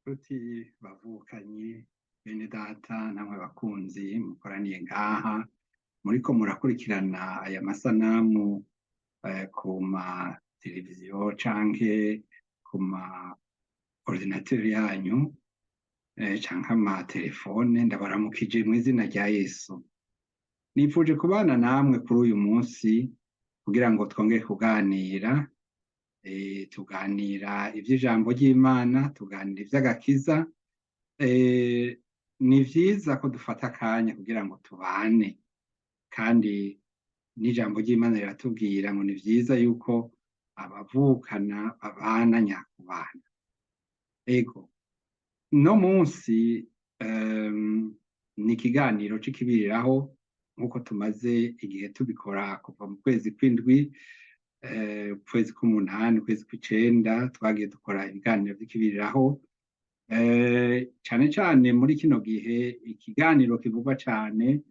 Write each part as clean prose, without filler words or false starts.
Tuti bavukanyi bene data namwe bakunzi mukoraniye ngaha muriko murakurikirana aya masanamu ku ma televiziyo canke ku ma ordinateri yanyu canke ama telefone ndabaramukije mw'izina rya Yesu. Nifuje kubana namwe kuri uyu munsi kugira ngo twongere kuganira tuganira ivy'ijambo ry'Imana, tuganira ivy'agakiza. Ni vyiza ko dufata akanya kugira ngo tubane, kandi n'ijambo ry'Imana riratubwira ngo ni vyiza yuko abavukana babana nyakubana. Ego, uno munsi ni ikiganiro c'ikibiriraho nk'uko tumaze igihe tubikora kuva mu kwezi kw'indwi, ukwezi kw'umunani, ukwezi kw'icenda, twagiye dukora ibiganiro vy'ikibiriraho. Cane cane muri kino gihe ikiganiro kivugwa cane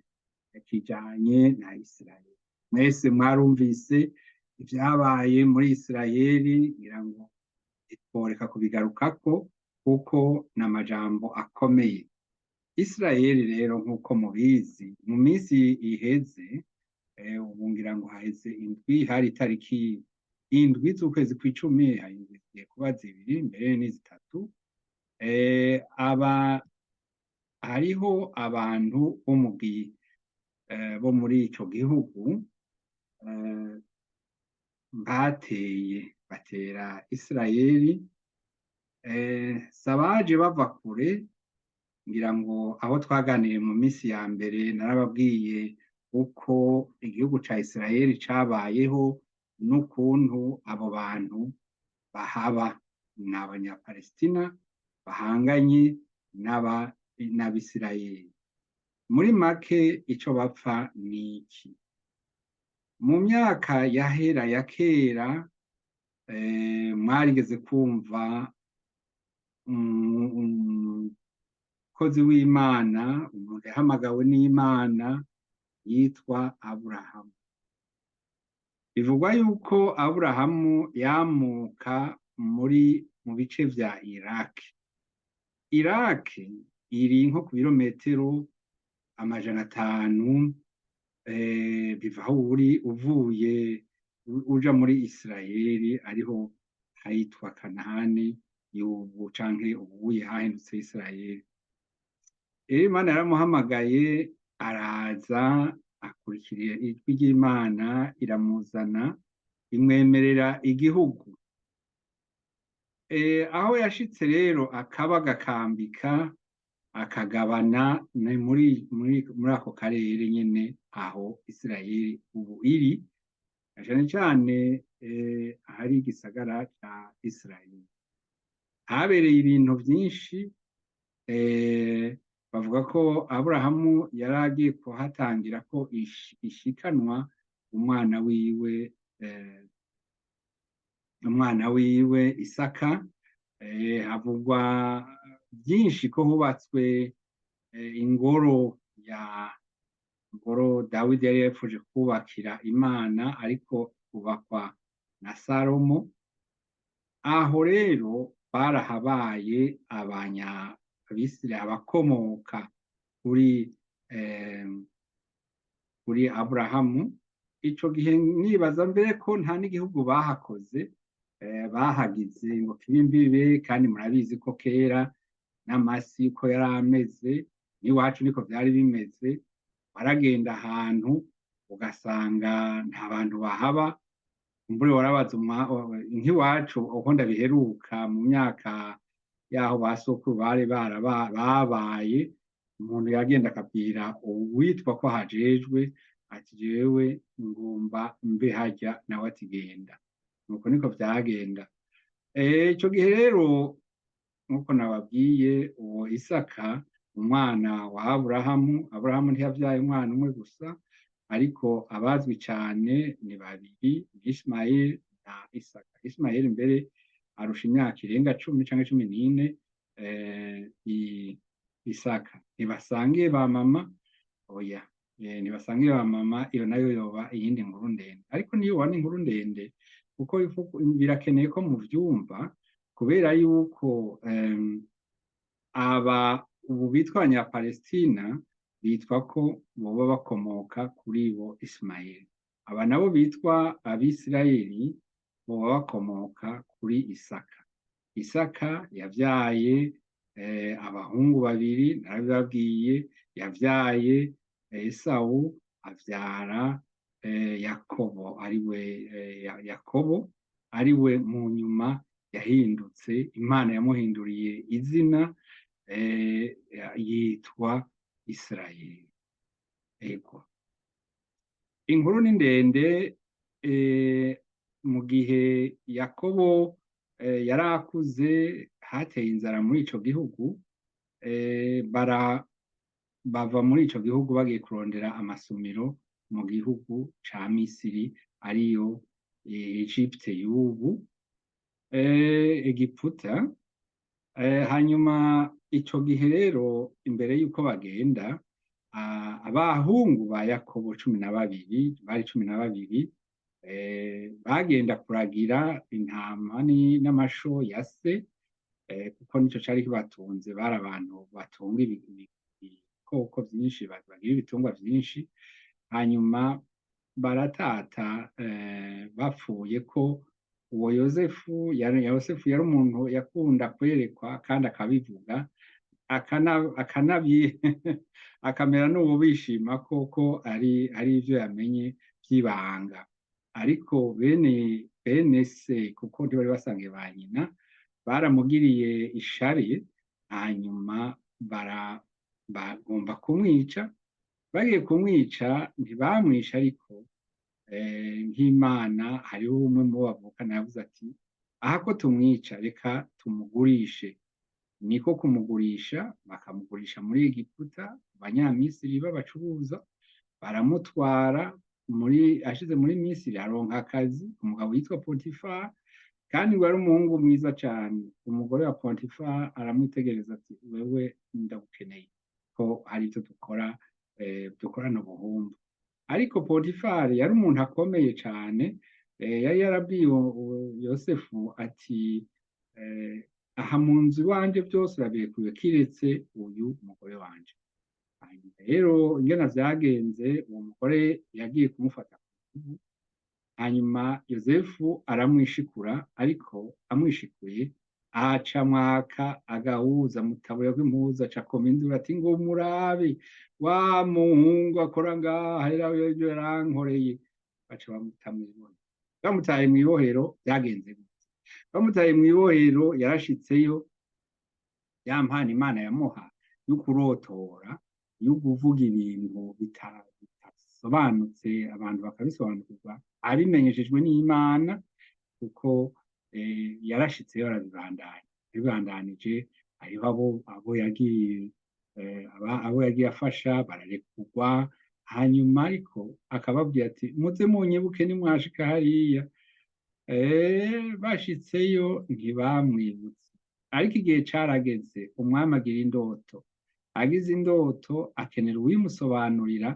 kijanye na Isirayeli. Mwese mwarumvise ivyabaye muri Isirayeli, ngira ngo ntitworeka kubigarukako kuko ni amajambo akomeye. Isirayeli rero nk'uko mubizi mu minsi iheze, ubu ngira ngo haheze indwi, hari itariki indwi z'ukwezi kw'icumi, zigiye kuba zibiri mbere ni zitatu, hariho abantu bo muri ico gihugu batera Isirayeli. Sabaje bava kure, ngira ngo aho twaganiriye mu minsi ya mbere narababwiye uko igihugu ca Isirayeli cabayeho n'ukuntu abo bantu bahaba. Ni abanyapalestina bahanganye n'abisirayeli. Muri make ico bapfa ni iki? Mu myaka yahera ya kera, mwarigeze kumva umukozi w'Imana, umuntu yahamagawe n'Imana yitwa Aburahamu. Bivugwa yuko Aburahamu yamuka mu bice vya Iraki. Iraki iri nko ku birometero 500 biva aho uri uvuye uja muri Isirayeli, ariho hitwa Kanani y'ubu canke ubuye hahindutse Isirayeli. Imana yaramuhamagaye, araza akurikira ijwi ry'Imana, iramuzana imwemerera igihugu. Aho yashitse rero akaba agakambika akagabana muri ako karere nyene aho Isirayeli ubu iri, cane cane ahari igisagara ca Isirayeli. Habereye ibintu vyinshi. Bavuga ko Aburahamu yari agiye kuhatangira ko ishikanwa umwana wiwe Isaka. Havugwa byinshi ko hubatswe ingoro Dawidi yari yapfuje kubakira Imana, ariko kubakwa na Salomo. Aho rero barahabaye Abisirayeli abakomoka kuri Aburahamu. Ico gihe nibaza mbere ko nta n'igihugu bahakoze, bahagize ngo kibe imbibe, kandi murabizi ko kera n'amasi ko yari ameze n'iwacu niko vyari bimeze. Waragenda ahantu ugasanga nta bantu bahaba, mbure warabaza nk'iwacu uko ndabiheruka mu myaka yaho basokuru babaye, umuntu yagenda akabwira uwitwa ko hajejwe ati jewe ngomba mbe harya, nawe ati genda. Nuko niko vyagenda. Ico gihe rero nkuko nababwiye, uwo Isaka umwana wa Aburahamu ntiyavyaye umwana umwe gusa, ariko abazwi cane ni babiri, Ismaeli na Isaka. Ismaeli mbere arusha imyaka irenga 10 canke 14 Isaka. Ntibasangiye ba mama, oya, ntibasangiye ba mama. Iyo nayo yoba iyindi nkuru ndende, ariko niyo wana inkuru ndende kuko birakeneye ko muvyumva, kubera yuko ubu bitwa abanyapalestina bitwa ko boba bakomoka kuri bo Ismaili. Aba nabo bitwa abisirayeli boba bakomoka kuri Isaka. Isaka yavyaye abahungu babiri narabibabwiye, yavyaye Esawu avyara Yakobo Yakobo ariwe mu nyuma yahindutse, Imana yamuhinduriye izina yitwa Isirayeli. Ego inkuru ni ndende. Mu gihe Yakobo yari akuze, hateye inzara muri ico gihugu, bava muri ico gihugu bagiye kurondera amasumiro mu gihugu ca Misiri ariyo Egypte y'ubu, Egiputa. Hanyuma ico gihe rero imbere yuko bagenda, abahungu ba Yakobo 12 bari 12 bagenda kuragira intama n'amasho ya se, kuko nico cari kibatunze. Bari abantu batunga ibikoko vyinshi, bagira ibitungwa vyinshi. Hanyuma baratata bapfuye ko uwo Yosefu yari umuntu yakunda kwerekwa kandi akabivuga, akamera n'uwo bishima koko ari ivyo yamenye vy'ibanga. Ariko bene se, kuko ntibari basangiye ba nyina, baramugiriye ishari. Hanyuma bagomba kumwica. Bagiye kumwica ntibamwisha, ariko nk'Imana hariho umwe mu bavukana yavuze ati, aha ko tumwica reka tumugurishe. Niko kumugurisha, bakamugurisha muri Egiputa, abanyamisiri b'abacuruza baramutwara. Ashize muri Misiri aronka akazi, umugabo yitwa Potifari, kandi ngo ari umuhungu mwiza cyane. Umugore wa Potifari aramwitegereza ati, wewe ndagukeneye ko hari icyo dukorana ubuhumbu. Ariko Potifari yari umuntu akomeye cyane, yari yarabwiye Yosefu ati, aha mu nzu iwanje byose urabirekuye kiretse uyu mugore wanje. Rero ingena vyagenze, uwo mugore yagiye kumufata ku rutugu. Hanyuma Yosefu aramwishikura, ariko amwishikuye aca mwaka agahuza mutabura kw'impuzu, aca akoma induru ati, ngo murabe wa muhungu akora ngaha ivyo yarankoreye. Baca bamuta mw'ibohero. Bamutaye mw'ibohero vyagenze gute? Bamutaye mw'ibohero yarashitseyo ya mpano Imana yamuha yo kurotora, yo kuvuga ibintu bitasobanutse abantu bakabisobanukirwa abimenyeshejwe n'Imana, kuko yarashitseyo arabibandanije. Hariho abo yagiye afasha bararekurwa. Hanyuma ariko akababwira ati, muze munyibuke nimwashika hariya. Bashitseyo ntibamwibutse, ariko igihe carageze umwami agira indoto. Agize indoto akenera uwimusobanurira,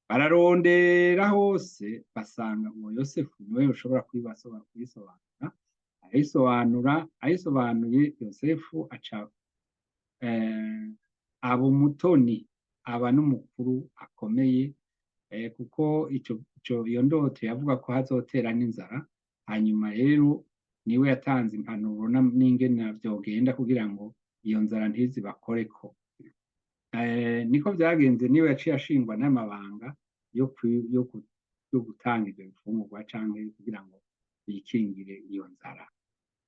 bararondera hose basanga uwo Yosefu niwe ushobora kuyisobanura. Ayisobanuye Yosefu aca aba umutoni, aba n'umukuru akomeye, kuko iyo ndoto yavuga ko hazotera n'inzara. Hanyuma rero niwe yatanze impanuro n'ingene vyogenda kugira ngo iyo nzara ntizibakoreko. Niko vyagenze. Niwe yaciye ashingwa n'amabanga yo gutanga ivyo bifungurwa canke kugira ngo bikingire iyo nzara.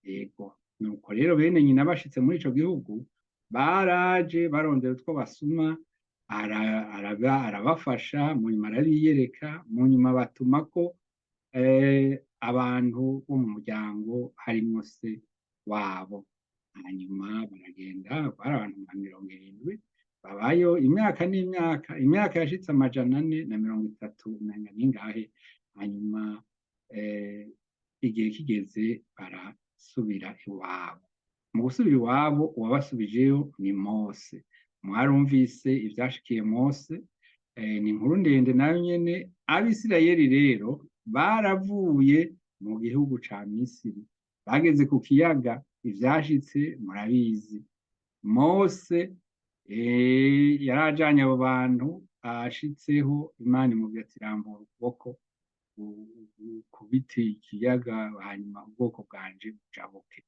Yego, nuko rero bene nyina bashitse muri ico gihugu, baraje barondera utwo basuma, arabafasha, mu nyuma arabiyereka, mu nyuma batumako abantu bo mu muryango harimwo se wabo. Hanyuma baragenda, bari abantu nka 70, babayo imyaka n'imyaka. Imyaka yashitse 430 n'ingahe. Hanyuma igihe kigeze barasubira iwabo. Mu gusubira iwabo, uwabasubijeyo ni Mose. Mwarumvise ivyashikiye Mose, ni inkuru ndende nayo nyene. Abisirayeli rero baravuye mu gihugu ca Misiri, bageze ku kiyaga, ivyashitse murabizi. Mose yarajanye abo bantu, ashitseho Imana imubwira ati rambura ukuboko ukubite ikiyaga, hanyuma ubwoko bwanje bujabuke.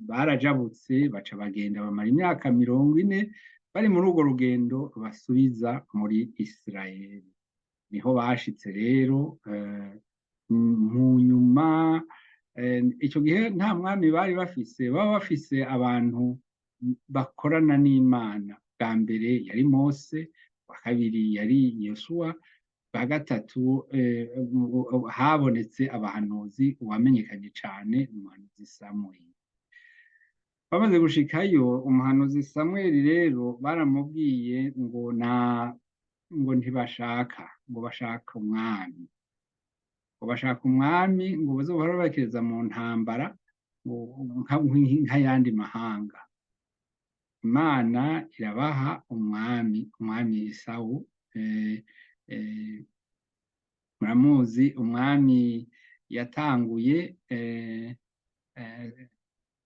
Barajabutse baca bagenda bamara imyaka 40 bari muri urwo rugendo basubiza muri Isirayeli. Niho bashitse rero mu nyuma, ico gihe nta mwami bari bafise, baba bafise abantu bakorana n'Imana. Bwa mbere yari Mose, wa kabiri yari Yosuwa, bwa gatatu habonetse abahanuzi, uwamenyekanye cane umuhanuzi Samweli. Bamaze gushikayo, umuhanuzi Samweli rero baramubwiye ngo ntibashaka, ngo bashaka umwami, ngo bashaka umwami, ngo bazohora bakereza mu ntambara nk'ayandi mahanga. Imana irabaha umwami Esawu. Muramuzi umwami yatanguye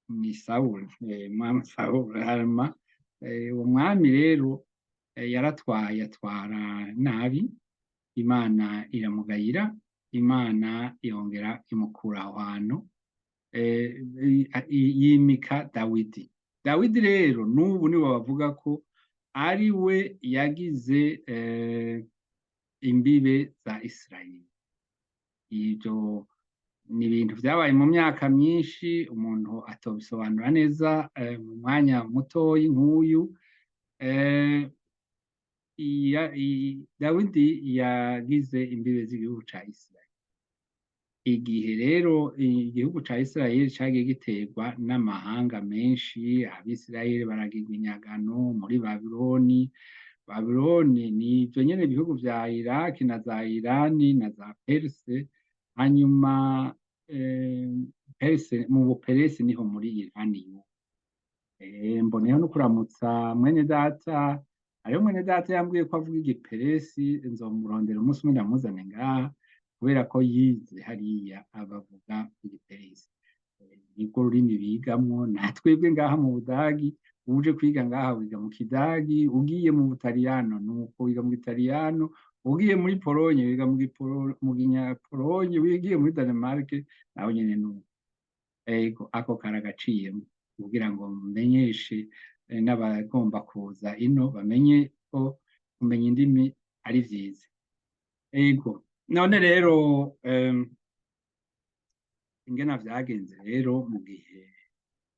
ni Sawuli, umwami Sawuli. Hanyuma uwo mwami rero yaratwaye, atwara nabi, Imana iramugayira, Imana yongera imukura aho hantu, yimika Dawidi. Dawidi rero n'ubu nibo bavuga ko ari we yagize imbibe za Isirayeli. Ibyo ni ibintu vyabaye mu myaka myinshi, umuntu atobisobanura neza mu mwanya mutoyi nk'uyu. Dawidi yagize imbibe z'igihugu ca Isirayeli. Igihe rero igihugu ca Isirayeli cagiye giterwa n'amahanga menshi, Abisirayeli baragirwa inyagano muri Babuloni. Babuloni ni ivyo nyene ibihugu vya Iraki na za Irani na za Perse. Hanyuma Perse, mu Buperesi niho muri Irani. Mboneyeho no kuramutsa mwene data. Hariho mwene data yambwiye ko avuga Igiperesi, nzomurondera umunsi umwe ndamuzane ngaha, kubera ko yize hariya abavuga Igiperesi. Nibwo rurimi bigamwo, natwebwe ngaha mu Budagi, uje kwiga ngaha wiga mu Kidagi, ugiye mu Butaliyano nuko wiga mu Gitaliyano, ugiye muri Polonye wiga mu Ginyapolonye, wigiye muri Denmark naho nyene nuko. Ego ako karagaciyemo kugira ngo menyeshe n'abagomba kuza ino bamenye ko kumenya indimi ari vyiza. Ego none rero ingena vyagenze rero mu gihe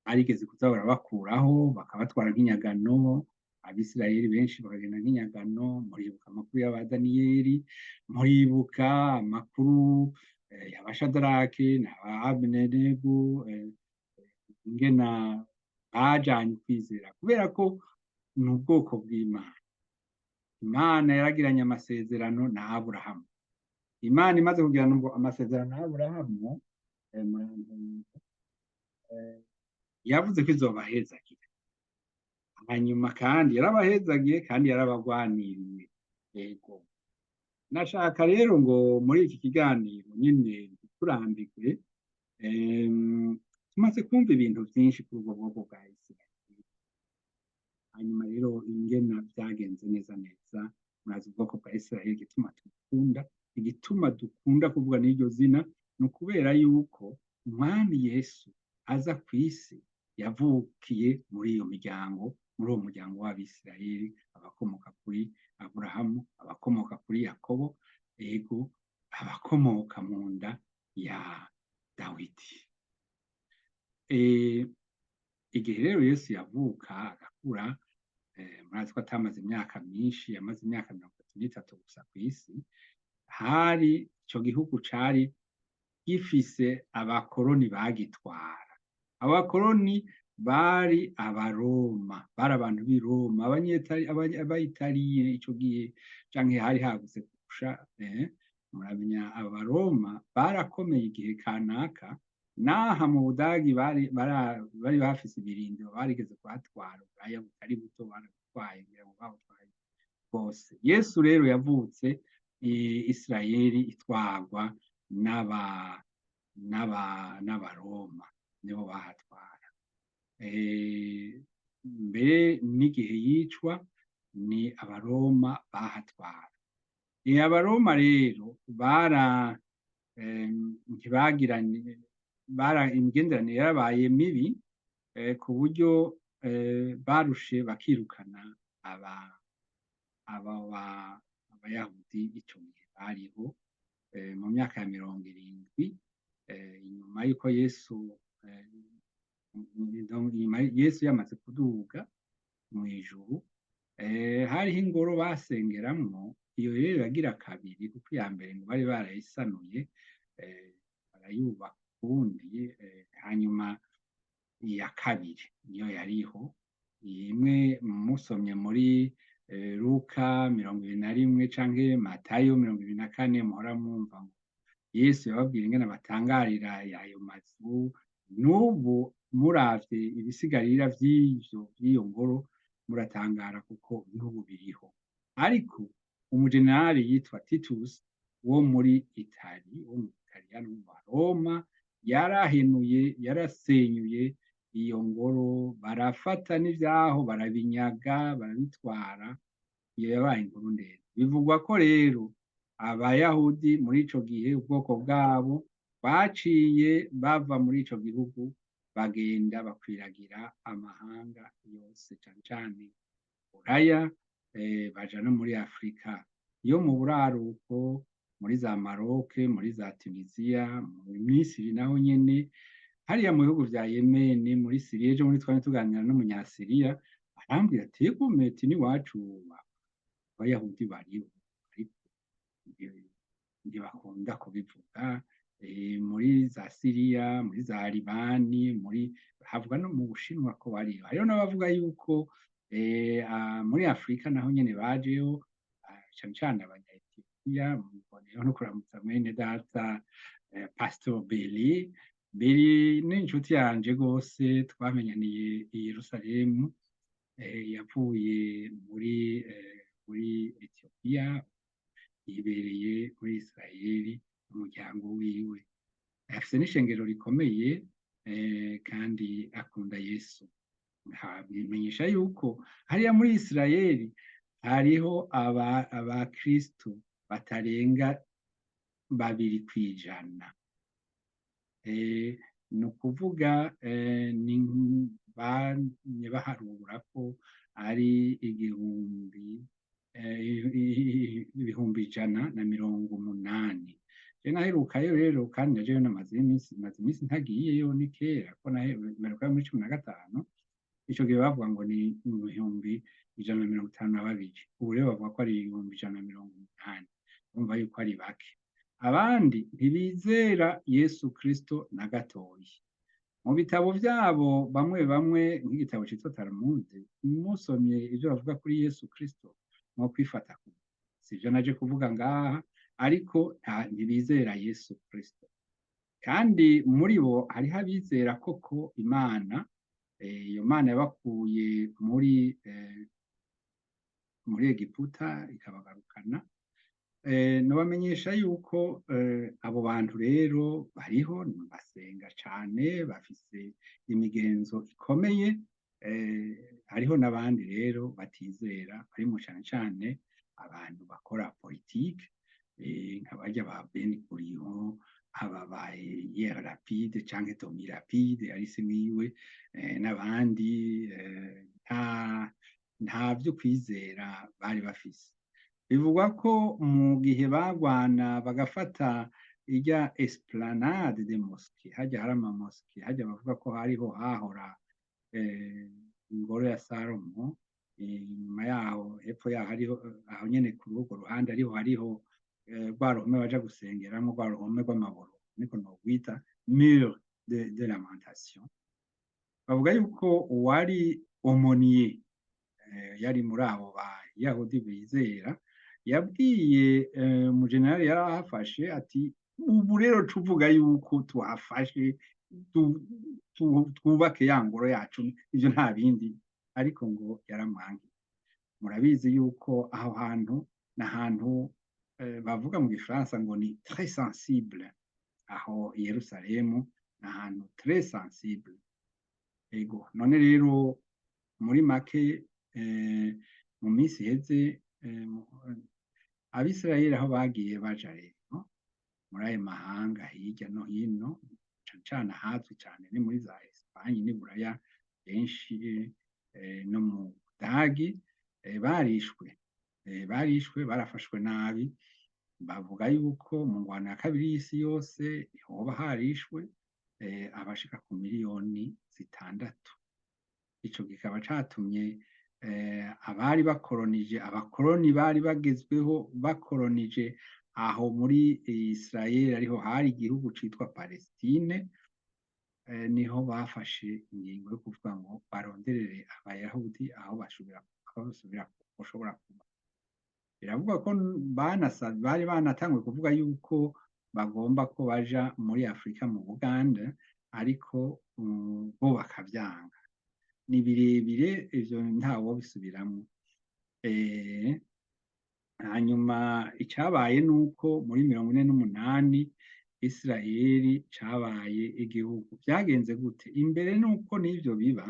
barigeze kuza barabakuraho bakabatwara nk'inyagano, Abisirayeli benshi bakagenda nk'inyagano. Muribuka amakuru y'aba Daniyeli, muribuka amakuru y'Abashadarake n'aba Abedenego, ingena bajanye kwizera, kubera ko ni ubwoko bw'Imana. Imana yaragiranye amasezerano na Aburahamu. Imana imaze kugirana amasezerano na Aburahamu, yavuze ko izobahezagira. Hanyuma kandi yarabahezagiye kandi yarabagwaniriye. Yego, nashaka rero ngo muri iki kiganiro nyine turambikwe, tumaze kumva ibintu byinshi kuri ubwo bwoko bwa Isirayeli. Hanyuma rero ingena byagenze neza neza. Murazi ubwoko bwa Isirayeli igituma dukunda kuvuga n'iryo zina, ni ukubera yuko umwami Yesu aza ku isi yavukiye muri iyo miryango, muri uwo muryango w'Abisirayeli, abakomoka kuri Aburahamu, abakomoka kuri Yakobo, ego abakomoka mu nda ya Dawidi. Igihe rero Yesu yavuka agakura, murazi ko atamaze imyaka myinshi, yamaze imyaka 33 gusa ku isi. Hari ico gihugu cari gifise abakoroni bagitwara. Abakoroni bari Abaroma, bari abantu b'i Roma, abayitaliye ico gihe, canke hari hagutse kurusha. Muramenya Abaroma barakomeye igihe kanaka, naha mu Budagi bari bafise ibirindiro, barigeze kuhatwara uburaya butari buto, baratwaye ngira ngo bawutwaye bwose. Yesu rero yavutse Isirayeli itwarwa n'Abaroma, nibo bahatwara. mbere n'igihe yicwa ni abaroma bahatwara. Abaroma rero ntibagiranye, imigenderanire yarabaye mibi, ku buryo barushe bakirukana abayahudi icyo gihe bariho mu myaka ya 70, inyuma y'uko Yesu yamaze kuduga mu ijuru. Hariho ingoro basengeramwo, iyo rero iragira kabiri, kuko iya mbere ngo bari barayisanuye barayubaka ukundi, hanyuma iya kabiri niyo yariho. Imwe musomye muri Luka 21 canke Matayo 24, muhora mwumva ngo Yesu yababwira ingene batangarira ayo mazu. N'ubu muravye ibisigarira vy'iyo ngoro muratangara, kuko n'ubu biriho. Ariko umujenerali yitwa Titus wo muri Itali, wo mu Butaliyano, mu Baroma, yarahenuye, yarasenyuye iyo ngoro, barafata n'ivyaho barabinyaga, barabitwara. Iyo yabaye inkuru ndende. Bivugwa ko rero abayahudi muri ico gihe, ubwoko bwabo baciye bava muri ico gihugu, bagenda bakwiragira amahanga yose, cane cane Buraya, baja no muri Afrika yo mu buraruko, muri za Maroc, muri za Tunisia, muri Misiri naho nyene, hariya mu bihugu vya Yemen, muri Syria. Ejo muri twari tuganira n'umunyasiriya, arambwira ati yego meti n'iwacu abayahudi bariho, ariko ntibakunda kubivuga. Muri za Syria, muri za Libani, havuga no mu Bushinwa ko bariho. Hariho n'abavuga yuko muri Afrika naho nyene bajeho, cane cane abanya-Ethiopia. Mboneyeho no kuramutsa mwene data Pastor Beli n'inshuti yanje rwose, twamenyaniye i Yerusalemu. Yavuye muri Ethiopia, yibereye muri Israeli umuryango wiwe. Afise n'ishengero rikomeye, kandi akunda Yesu. Bimenyesha yuko hariya muri Israeli hariho abakristo batarenga 2%. Ni ukuvuga baharura ko ari 180. Je naherukayo rero, kandi najeyo maze iminsi ntagiyeyo, ni kera ko naheruka muri 15. Ico gihe bavuga ngo ni 152. Ubu rero bavuga ko ari 180. Urumva yuko ari bake. Abandi ntibizera Yesu Kristo na gatoyi. Mu bitabo vyabo bamwe nk'igitabo citwa Talmud, musomye ivyo bavuga kuri Yesu Kristo, mu kwifata ku sivyo naje kuvuga ngaha, ariko ntibizera Yesu Kristo. Kandi muri bo hariho abizera koko Imana, iyo Mana yabakuye muri Egiputa ikabagarukana. Nobamenyesha yuko abo bantu rero bariho, basenga cane, bafise imigenzo ikomeye. Hariho n'abandi rero batizera, barimo cane cane abantu bakora politike, nk'abarya ba Ben Gurion, aba ba Yair Lapid canke Tomi Lapid ari se wiwe, n'abandi nta vyo kwizera bari bafise. Bivugwa ko mu gihe bagwana bagafata irya Esplanade de Mosque, hajya hari amamoske, hajya bavuga ko hariho hahora ingoro ya Salomo. Inyuma yaho, hepfo yaho, hariho aho nyene kuri urwo ruhande hariho rwa ruhome baja gusengeramo, rwa ruhome rw'amaboro, niko nogwita mur de lamentation. Bavuga yuko uwari aumônier, yari muri abo bayahudi bizera, yabwiye umujenerali yari ahafashe ati ubu rero tuvuga yuko tuhafashe, twubake ya ngoro yacu, ivyo nta bindi. Ariko ngo yaramwangiye. Murabizi yuko aho hantu n'ahantu bavuga mu Gifaransa ngo ni très sensible. Aho Yerusalemu n'ahantu très sensible. Ego none rero muri make mu minsi iheze abisirayeli aho bagiye baja rero muri ayo mahanga hirya no hino cane cane ahazwi cane ni muri za Esipanye n'i Buraya benshi no mu Budagi barishwe barafashwe nabi bavuga yuko mu ngwano ya kabiri y'isi yose hoba harishwe abashika ku miliyoni 6. Ico kikaba catumye abari bakoronije abakoroni bari bagezweho bakoronije aho muri Israel ariho hari igihugu citwa Palestine, niho bafashe ingingo yo kuvuga ngo baronderere abayahudi aho boshobora kuba. Biravugwa ko bari banatanguye kuvuga yuko bagomba ko baja muri Afrika mu Buganda, ariko bo bakavyanga. Ni birebire ivyo ntawobisubiramwo. Hanyuma icabaye nuko muri 48 Israeli cabaye igihugu. Vyagenze gute? Imbere nuko n'ivyo biba,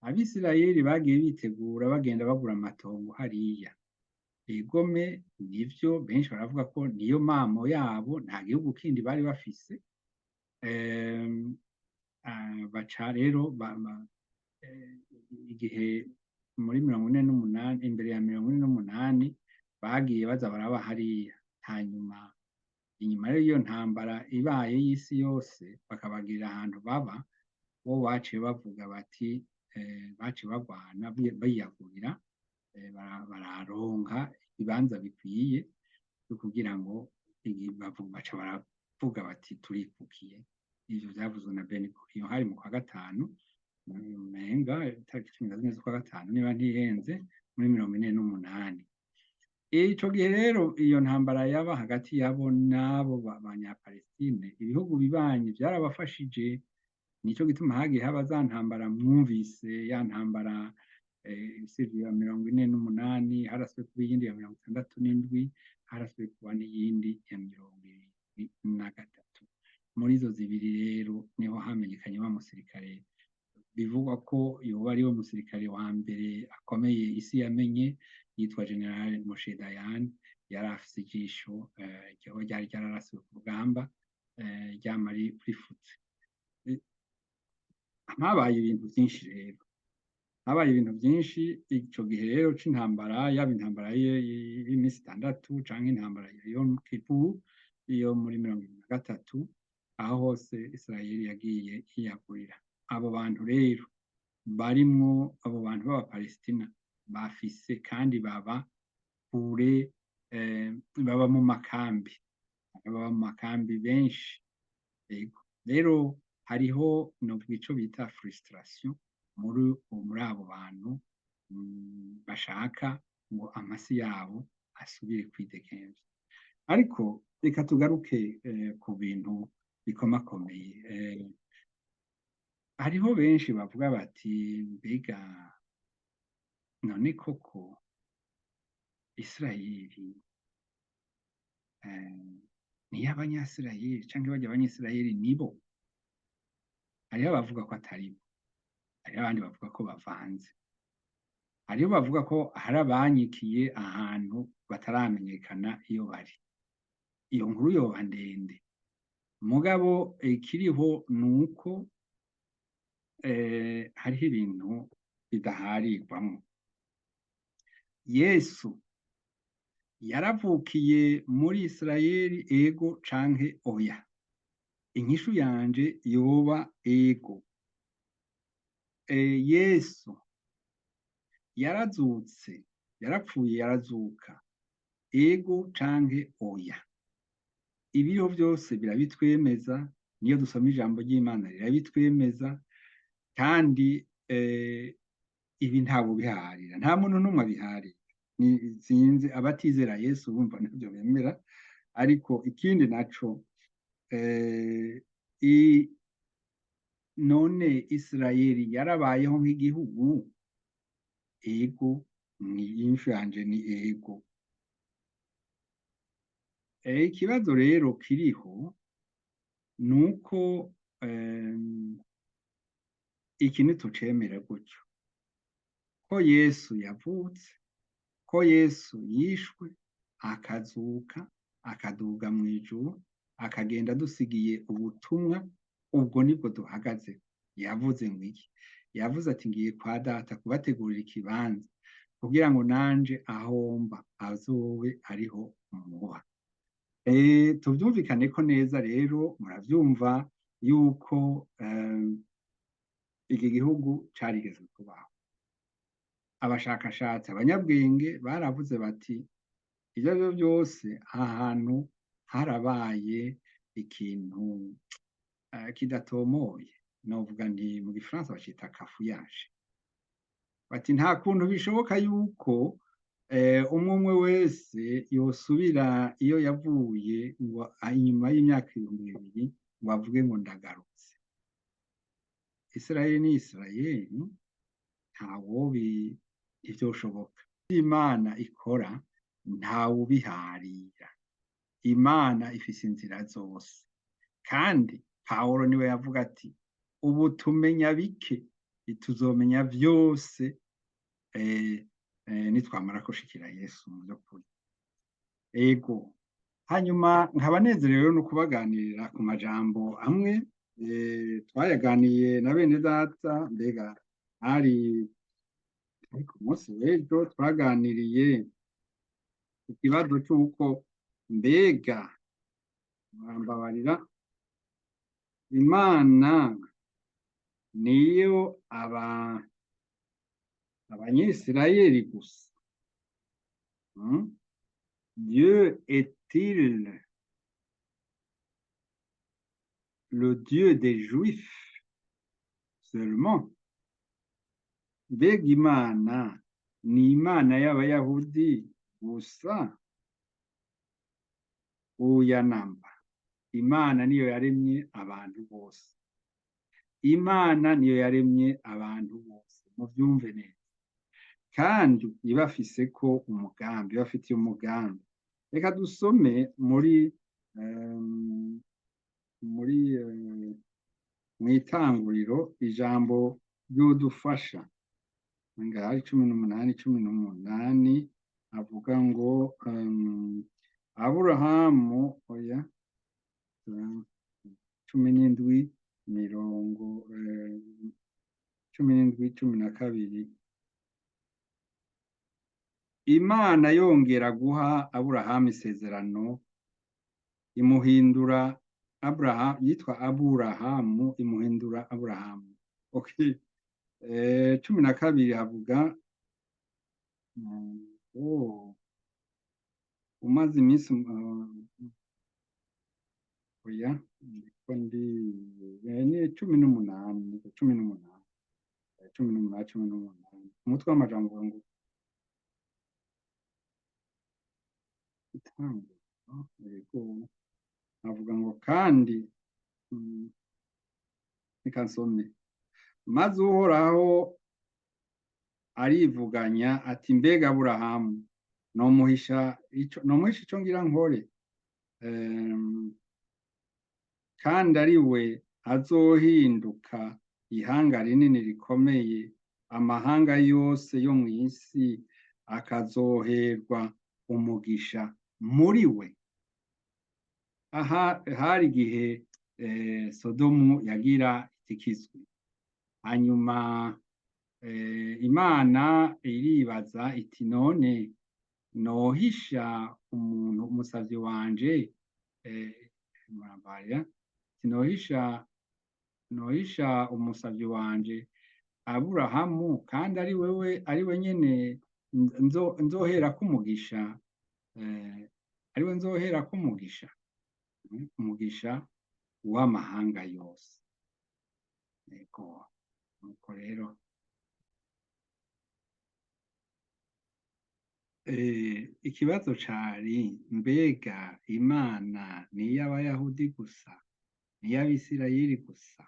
abisirayeli bagiye bitegura bagenda bagura amatongo hariya. Egome nivyo benshi baravuga ko niyo mamo yabo, nta gihugu kindi bari bafise. Baca rero igihe muri 48 imbere ya 48 bagiye baza baraba hariya. Hanyuma inyuma y'iyo ntambara ibaye y'isi yose bakabagirira ahantu baba, bo baciye bavuga bati baciye bagwana biyagurira bararonka ibibanza bikwiye byo kugira ngo baca baravuga bati turikukiye. Ivyo vyavuzwe na Ben Gurion hari mu kwa gatanu umenga itariki 11 z'ukwa gatanu niba ntihenze muri 48. Ico gihe rero iyo ntambara yaba hagati yabo n'abo banyapalestine, ibihugu bibanyi vyarabafashije. Nico gituma hagiye haba za ntambara mwumvise, ya ntambara isivye ya 48, harasubiye kuba iyindi ya 67, harasubiye kuba n'iyindi ya 23. Muri izo zibiri rero niho hamenyekanye wa musirikare bivugwa ko yoba ari we musirikare wa mbere akomeye isi yamenye, yitwa General Moshe Dayan. Yari afise ijisho ryari ryararasiwe ku rugamba ryama rifutse. Habaye ibintu vyinshi rero, habaye ibintu vyinshi ico gihe rero c'intambara, yaba intambara y'imisi 6 canke intambara ya Yom Kippur iyo muri 73, aho hose Israeli yagiye yiyagurira. Abo bantu rero barimwo abo bantu b'Abapalestina bafise kandi baba kure, baba mu makambi benshi. Rero hariho novuga ico bita frustration muri abo bantu bashaka ngo amasi yabo asubire kwidegemvya. Ariko reka tugaruke ku bintu bikomakomeye. Hariho benshi bavuga bati mbega none koko Israeli niyo abanyasirayeli canke barya abanyisirayeli nibo? Hariho abavuga ko ataribo, hariho abandi bavuga ko bavanze, hariho bavuga ko hari abanyikiye ahantu bataramenyekana iyo bari. Iyo nkuru yoba ndende, mugabo ikiriho nuko hariho ibintu bidaharirwamwo. Yesu yaravukiye muri Israeli ego canke oya? Inyishu yanje yoba ego. Yesu yarazutse, yarapfuye yarazuka, ego canke oya? Ibiriho byose birabitwemeza, niyo dusoma ijambo ry'Imana rirabitwemeza, kandi ibi ntabwo biharira, nta muntu n'umwe abiharira. Sinzi abatizera Yesu bumva ntabyo bemera, ariko ikindi naco none Israeli yarabayeho nk'igihugu? Ego, ni inyishu yanje ni ego. Ikibazo rero kiriho nuko iki ntitucemera gutyo. ko Yesu yavutse, ko Yesu yishwe, akazuka, akaduga mu ijuru, akagenda adusigiye ubutumwa, ubwo nibwo duhagaze. Yavuze ngo iki? Yavuze ati ngiye kwa data kubategurira ikibanza kugira ngo nanje ahomba azobe ariho muba. Tuvyumvikane ko neza rero, muravyumva yuko iki gihugu carigeze kubaho. Abashakashatsi, abanyabwenge baravuze bati ivyo arivyo vyose aha hantu harabaye ikintu kidatomoye, novuga nti mu gifaransa bacita cafouillage. Bati nta kuntu bishoboka yuko umwe wese yosubira iyo yavuye ngo inyuma y'imyaka 2000 ngo avuge ngo ndagarutse. Isirayeli ni Isirayeli, ntawobi ivyoshoboka. Imana ikora ntawubiharira. Imana ifise inzira zose, kandi Pawulo niwe yavuga ati ubu tumenya bike tuzomenya vyose nitwamara gushikira Yesu mu by'ukuri. Ego, hanyuma nkaba nezerewe no kubaganirira ku majambo amwe twayaganiye na bene data, mbega hari ku munsi w'ejo twaganiriye ikibazo cy'uko mbega mbabarira Imana niyo abanyisirayeli gusa? Dieu est-il le Dieu des Juifs seulement? Mbega Imana ni Imana y'Abayahudi gusa? Oya namba. Imana niyo yaremye abantu bose. Imana niyo yaremye abantu bose, muvyumve neza. Kandi ibafise ko umugambi, ibafitiye umugambi. Reka dusome mw'itanguriro ijambo ry'udufasha. Ngahari 18 avuga ngo Aburahamu, oya 17:12. Imana yongera guha Aburahamu isezerano, imuhindura yitwa Aburahamu, imuhindura Aburahamu. Okay. 12 havuga umaze iminsi oya ko ndi ni 18 umutwe w'amajambo ngo avuga ngo kandi ikansome maze Uhoraho arivuganya ati mbega Aburahamu nomuhisha ico ngira nkore, kandi ari we azohinduka ihanga rinini rikomeye, amahanga yose yo mw'isi akazoherwa umugisha muri we. Aha hari igihe Sodomu yagira itikizwe, hanyuma Imana iribaza iti none nohisha umuntu umusavyi wanje nohisha umusavyi wanje Aburahamu, kandi ari we nyene nzoherako umugisha, ari we nzoherako umugisha w'amahanga yose. Ego, nuko rero ikibazo cari mbega Imana ni iy'Abayahudi gusa, ni iy'Abisirayeli gusa?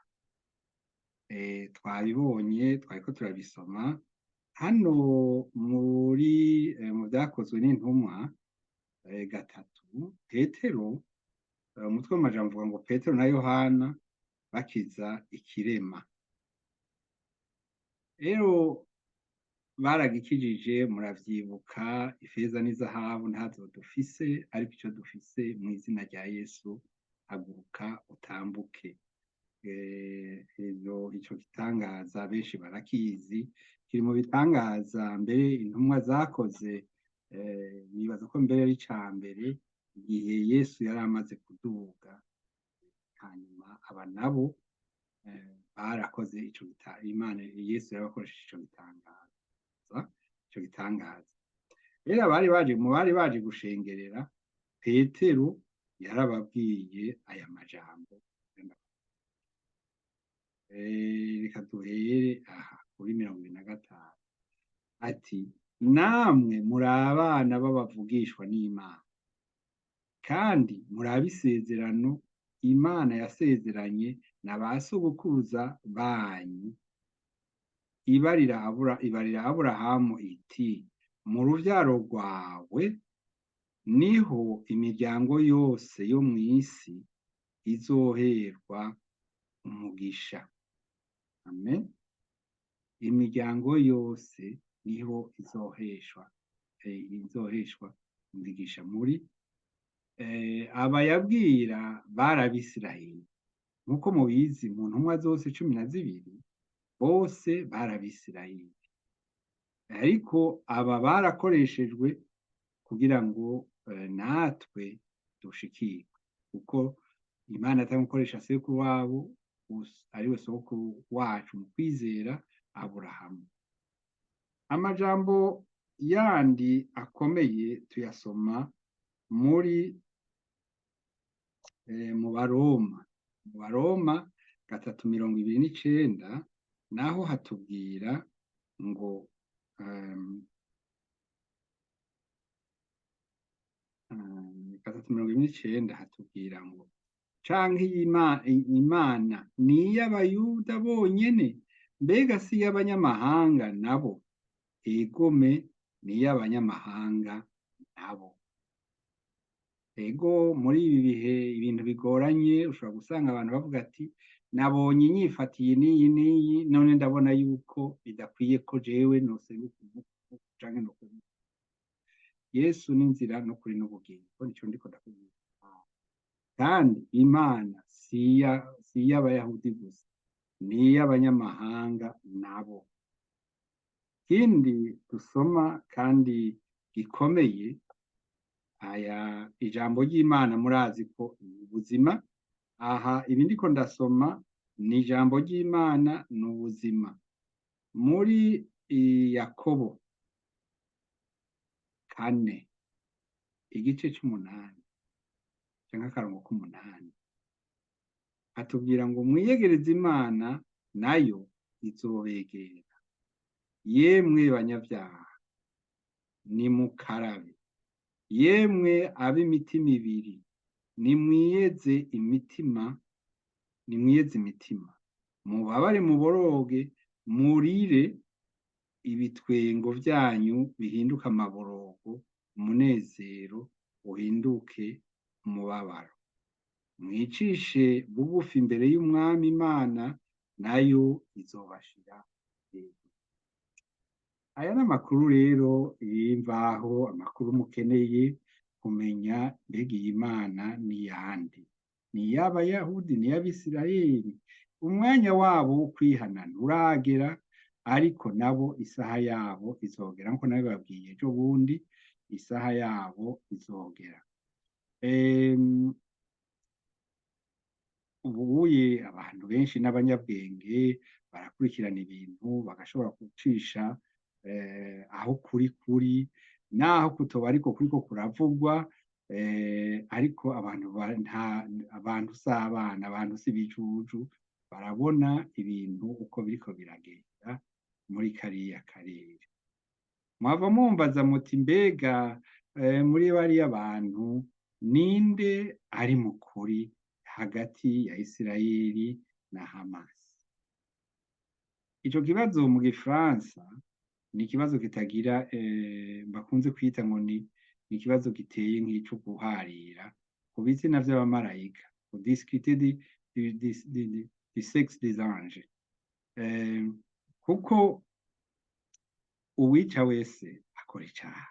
Twabibonye, twariko turabisoma hano mu Vyakozwe n'Intumwa 3. Petero, umutwe w'amajambo uvuga ngo Petero na Yohana bakiza ikirema. Rero baragikijije muravyibuka, ifeza n'izahabu ntazo dufise, ariko ico dufise mu izina rya Yesu, haguruka utambuke. Ico gitangaza benshi barakizi, kiri mu bitangaza mbere intumwa zakoze, nibaza ko mbere ari ica mbere igihe Yesu yari amaze kuduga, hanyuma aba nabo barakoze Imana Yesu yabakoresheje ico gitangaza. Rero mu bari baje gushengerera, Petero yarababwiye aya majambo. Reka duhere aha kuri 25 ati: namwe muri abana b'abavugishwa n'Imana, kandi muri ab'isezerano Imana yasezeranye na ba sogokuruza banyu, ibarira Aburahamu iti: mu ruvyaro rwawe niho imiryango yose yo mw'isi izoherwa umugisha. Amen. Imiryango yose niho izoheshwa umugisha. Muri abayabwira bari Abisirayeli, nk'uko mubizi mu ntumwa zose 12 bose bari Abisirayeli, ariko aba barakoreshejwe kugira ngo natwe dushikirwe, kuko Imana atamukoresha sekuru wabo ariwe sokuru wacu mu kwizera Aburahamu. Amajambo yandi akomeye tuyasoma muri mu Baroma 3:29, naho hatubwira ngo 3:29 hatubwira ngo canke Imana ni iy'Abayuda bonyene, mbega si iy'abanyamahanga nabo? Egome ni iy'abanyamahanga nabo. Ego muri ibi bihe ibintu bigoranye, ushobora gusanga abantu bavuga ati nabonye inyifatiye n'iyi none ndabona yuko bidakwiye ko jewe noseruka canke no. Yesu ni inzira n'ukuri n'ubugingo, nico ndiko ndakubwira. Kandi Imana si iy'Abayahudi gusa, ni iy'abanyamahanga nabo. Ikindi dusoma kandi gikomeye, ijambo ry'Imana murazi ko ubuzima. Aha ibi ndiko ndasoma ni ijambo ry'Imana, ni ubuzima. Muri Yakobo 4 igice c'8 canke akarongo k'8 atubwira ngo mwiyegereze Imana nayo izobegera. Yemwe banyavyaha nimukarabe, yemwe ab'imitima ibiri nimwiyeze imitima, mubabare muboroge, murire ibitwengo vyanyu bihinduka amaborogo, umunezero uhinduke umubabaro. Mwicishe bugufi imbere y'Umwami Imana, nayo izobashira hejuru. Aya n'amakuru rero y'imvaho, amakuru mukeneye kumenya. Mbega iyi Imana ni yandi? Ni iy'Abayahudi? Ni iy'Abisirayeli? Umwanya wabo wo kwihana nturagera, ariko nabo isaha yabo izogera, nkuko nabibabwiye ejo bundi, isaha yabo izogera. Ubuye abantu benshi n'abanyabwenge barakurikirana ibintu bagashobora gucisha aho kuri naho kutoba ariko kuriko kuravugwa, ariko abantu s'abana, abantu si bijuju, barabona ibintu uko biriko biragenda muri kariya karere. Mwava mumbaza muti mbega muri bariya bantu ninde ari mukuri hagati ya Isirayeli na Hamas? Ico kibazo mu Gifaransa ni ikibazo kitagira bakunze kwita ngo ni ikibazo giteye nk'ico guharira ku bizina vy'abamarayika, discuter du sexe des anges, kuko uwica wese akora icaha.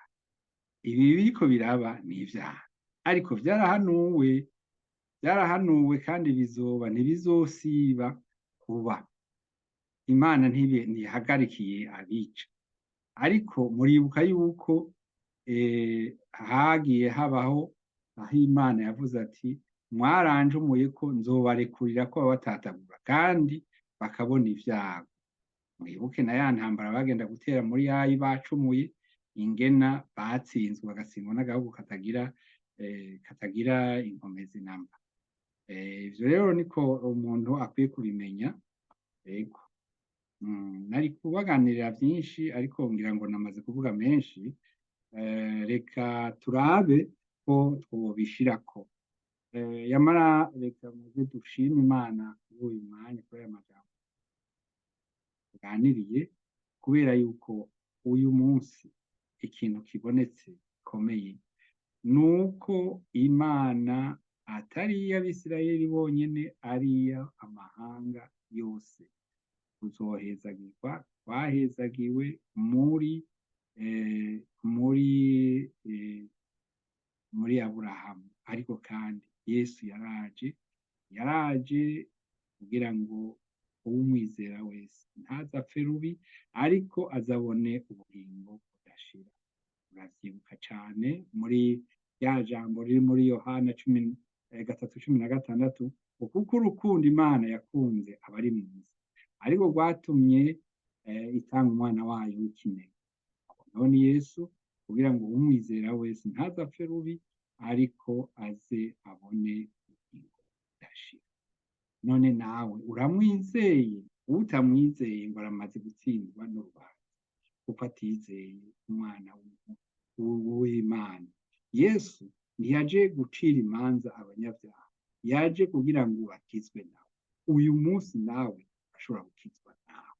Ibi biriko biraba ni ivyaha, ariko vyarahanuwe kandi bizoba, ntibizosiba kuba. Imana ntihagarikiye abica, ariko muribuka yuko hagiye habaho aho Imana yavuze ati mwaranjumuye ko nzobarekurira ko babatatagura kandi bakabona ivyago. Mwibuke na ya ntambara bagenda gutera muri Yayi bacumuye, ingena batsinzwe, bagatsindwa n'agahugu katagira inkomezi namba. Ivyo rero niko umuntu akwiye kubimenya. Yego. Nari kubaganirira vyinshi ariko ngira ngo namaze kuvuga menshi. Reka turabe ko twobishirako. Yamara reka muze dushime Imana kuri uyu mwanya, kuri aya majambo tuganiriye, kubera yuko uyu munsi ikintu kibonetse gikomeye nuko Imana atari iy'Abisirayeli bonyene, ari iy'amahanga yose. Tuzohezagirwa, twahezagiwe muri Aburahamu, ariko kandi Yesu yaraje kugira ngo uwumwizera wese ntazapfe rubi, ariko azabone ubugingo budashira. Uravyibuka cane muri rya jambo riri muri Yohana 3:16, kuko urukundo Imana yakunze abari mu isi, ariko rwatumye itanga umwana wayo w'ikinege. None Yesu kugira ngo umwizera wese ntazapfe rubi, ariko aze abone ubugingo budashira. None nawe uramwizeye? Utamwizeye ngo aramaze gutsindwa n'urubanza, kuko atizeye umwana w'Imana. Yesu ntiyaje gucira imanza abanyabyaha, yaje kugira ngo bakizwe nawe. Uyu munsi nawe ashobora gukizwa nawe.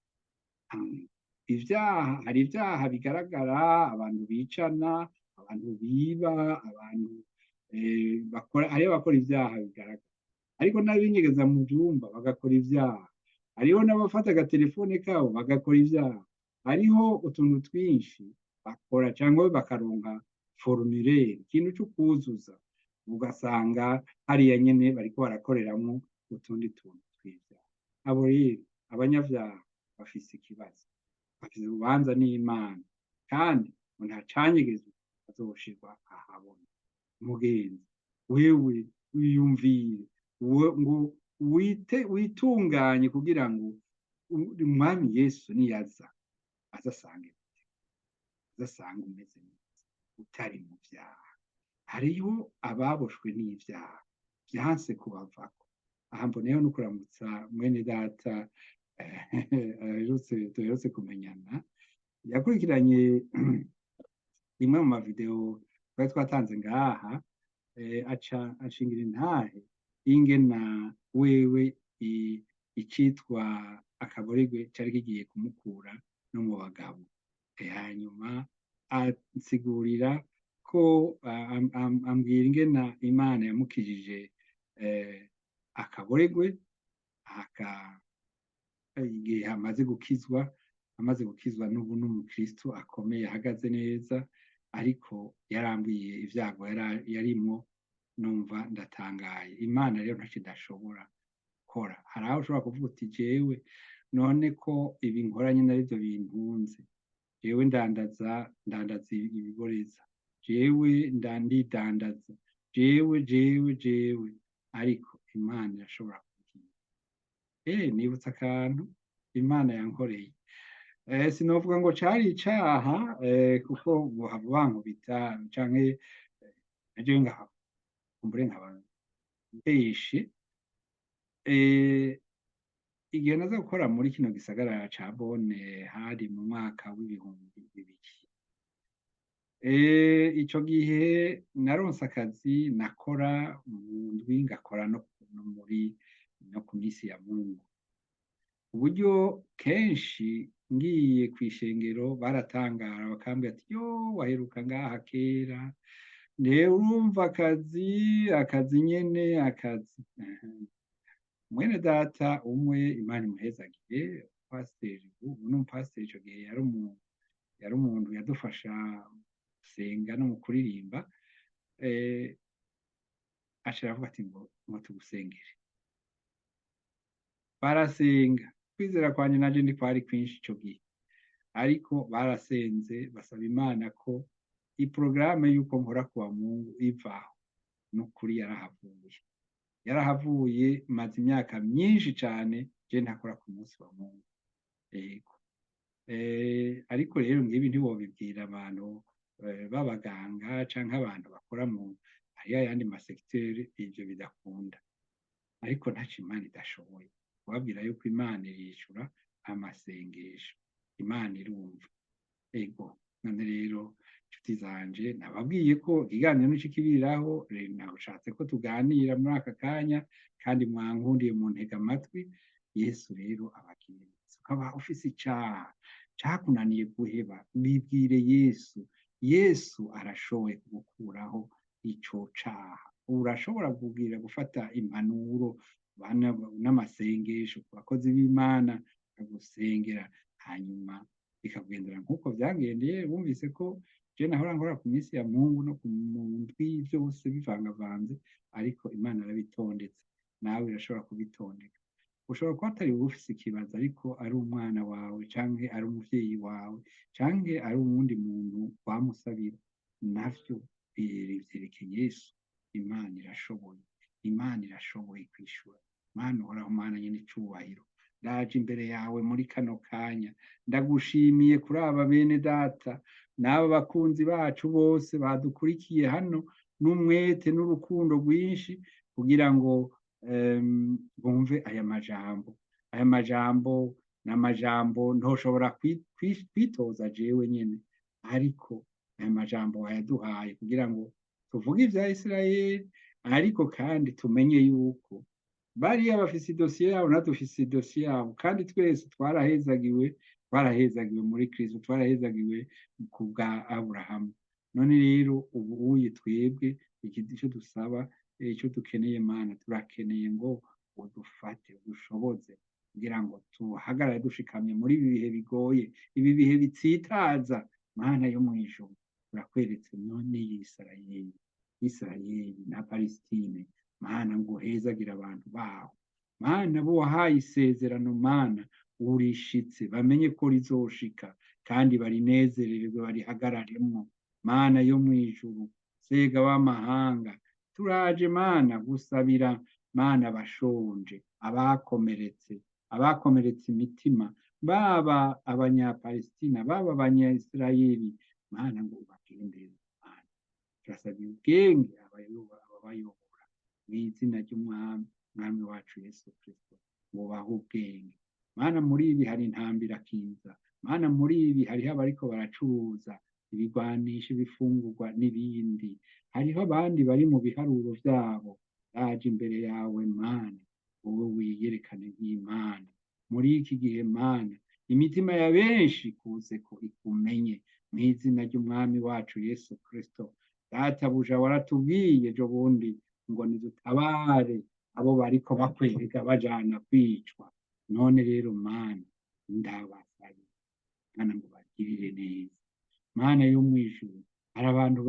Hari ibyaha bigaragara, abantu bicana, abantu biba, abantu hariho abakora ibyaha bigaragara, ariko n'abinyegeza mu byumba bagakora ibyaha. Hariho n'abafata agatelefone kabo bagakora ibyaha. Hariho utuntu twinshi bakora, cyangwa bakaronka formulaire, ikintu cyo kuzuza, ugasanga hariya nyene bariko barakoreramwo utundi tuntu tw'ibyaha. Abo rero abanyabyaha bafise ikibazo, bafise urubanza n'Imana, kandi ntacanyegezwa azoshirwa ahabona. Mugenzi, wewe wiyumvire ngo witunganye kugira ngo umwami Yesu niyaza azasanga umeze neza, utari mu byaha. Hariho ababoshwe n'ibyaha byanse kubavako. Aha mboneyeho no kuramutsa mwene data duherutse kumenyana, yakurikiranye imwe mu mavideo twari twatanze ngaha, ashingira intahe ingena wewe icitwa akaboregwe cari kigiye kumukura no mu bagabo. Hanyuma ansigurira ko ambwira ingena Imana yamukijije akaboregwe igihe amaze gukizwa n'ubu n'umukristo akomeye, ahagaze neza. Ariko yarambwiye ibyago yarimwo, numva ndatangaye. Imana rero ntacyo idashobora gukora. Hari aho ushobora kuvuga uti jewe none ko ibi nkoranye narivyo bintunze, jewe ndandaza ibiboreza, jewe ndidandaza, jewe, ariko Imana irashobora kugira. Nibutse akantu Imana yankoreye. Sinovuga ngo cari icaha, kuko bohava bankubita canke najewe ngakumbure nkaba mbeshe. Igihe naza gukora muri kino gisagara ca Bone hari mu mwaka w'2000. Ico gihe naronse akazi nakora mu ndwi, ngakora no ku misi ya Mungu. Uburyo kenshi ngiye kw'ishengero baratangara bakambwira ati yo waheruka ngaha kera, urumva akazi nyene akazi. Mwene data umwe Imana imuhezagire, pasiteri, ubu n'umupasiteri, ico gihe yari yari umuntu yadufasha gusenga no mu kuririmba, aca aravuga ati ngo tugusengere. Barasenga, kwizera kwanje nanje ntikwari kwinshi ico gihe, ariko barasenze basaba Imana ko iporogaramu y'uko nkora kuwa Mungu ivaho. N'ukuri yarahavuye, maze imyaka myinshi cane je ntakora ku munsi wa Mungu. Yego. Ariko rero ngibi ntiwobibwira abantu b'abaganga canke abantu bakora hariho ayandi masegiteri ivyo bidakunda. Ariko ntaco Imana idashoboye. Kubabwira yuko Imana irishura amasengesho. Imana irumva. Ego. None rero nshuti zanje nababwiye ko ikiganiro nicikibiriraho, nashatse ko tuganira muri aka kanya, kandi mwankundiye muntega amatwi. Yesu rero abagirira neza. Ukaba ufise icaha cakunaniye guheba, bibwire Yesu. Yesu arashoboye kugukuraho ico caha. Urashobora gufata impanuro n'amasengesho ku bakozi b'Imana bakagusengera, hanyuma bikagendera nk'uko vyagendeye. Bumvise ko je nahora nkora ku minsi ya Mungu no mu ndwi vyose bivangavanze, ariko Imana yarabitondetse. Nawe urashobora kubitondeka. Ushobora kuba atari wowe ufise ikibazo, ariko ari umwana wawe canke ari umuvyeyi wawe canke ari uwundi muntu wamusabira, navyo vyerekeye Yesu. Imana irashoboye. Imana irashoboye kwishura. Mana uhoraho, Mana nyene icubahiro, ndaje imbere yawe muri kano kanya, ndagushimiye kuri aba bene data n'aba bakunzi bacu bose badukurikiye hano n'umwete n'urukundo rwinshi, kugira ngo bumve aya majambo. Aya majambo ni amajambo ntoshobora kwitoza jewe nyene, ariko aya majambo wayaduhaye kugira ngo tuvuge ivya Isirayeli, ariko kandi tumenye yuko bariya bafise idosiye yabo natwe dufise idosiye yabo, kandi twese twarahezagiwe muri Kristo, twarahezagiwe ku bwa Aburahamu. None rero ubu uye twebwe ico dusaba, ico dukeneye Mana, turakeneye ngo udufate, udushoboze kugira ngo tuhagarare dushikamye muri ibi bihe bigoye, ibi bihe bitsitaza. Mana yo mwijuru, turakweretse none Isirayeli na Palestine. Mana ngo uhezagira abantu baho. Mana bo wahaye isezerano, Mana urishitse, bamenye ko rizoshika kandi barinezererwe, barihagararemwo. Mana yo mwijuru, sega w'amahanga, turaje Mana gusabira Mana abashonje, abakomeretse imitima, baba abanyapalestina, baba abanyayisirayeli. Mana ngo ubagendere. Mana turasabye ubwenge ababayobora mu izina ry'umwami wacu Yesu Kristo, ngo bahe ubwenge. Mana muri ibi hari intambira kiza. Mana muri ibi hariho abariko baracuruza ibigwanisha, ibifungurwa n'ibindi. Hariho abandi bari mu biharuro vyabo. Ndaje imbere yawe Mana, wowe wiyerekane nk'Imana muri iki gihe. Mana, imitima ya benshi kuze ko ikumenye mu izina ry'umwami wacu Yesu Kristo. Databuja waratubwiye ejo bundi ngo nidutabare abo bariko bakwega bajana kwicwa. None rero Mana, ndabasabe Mana ngo bagirire neza. Mana yo mwijuru, hari abantu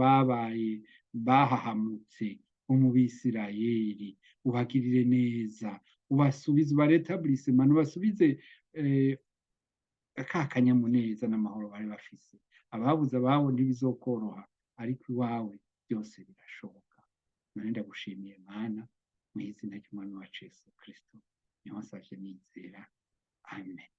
bahahamutse bo mu Bisirayeli, ubagirire neza, ubasubize, ubaretaburisement, ubasubize ka kanyamuneza n'amahoro bari bafise. Ababuze ababo ntibizokoroha, ariko iwawe byose birashoboka. None ndagushimiye Mana, mu izina ry'umwami wacu Yesu Kristo niho nsavye nizera. Amen.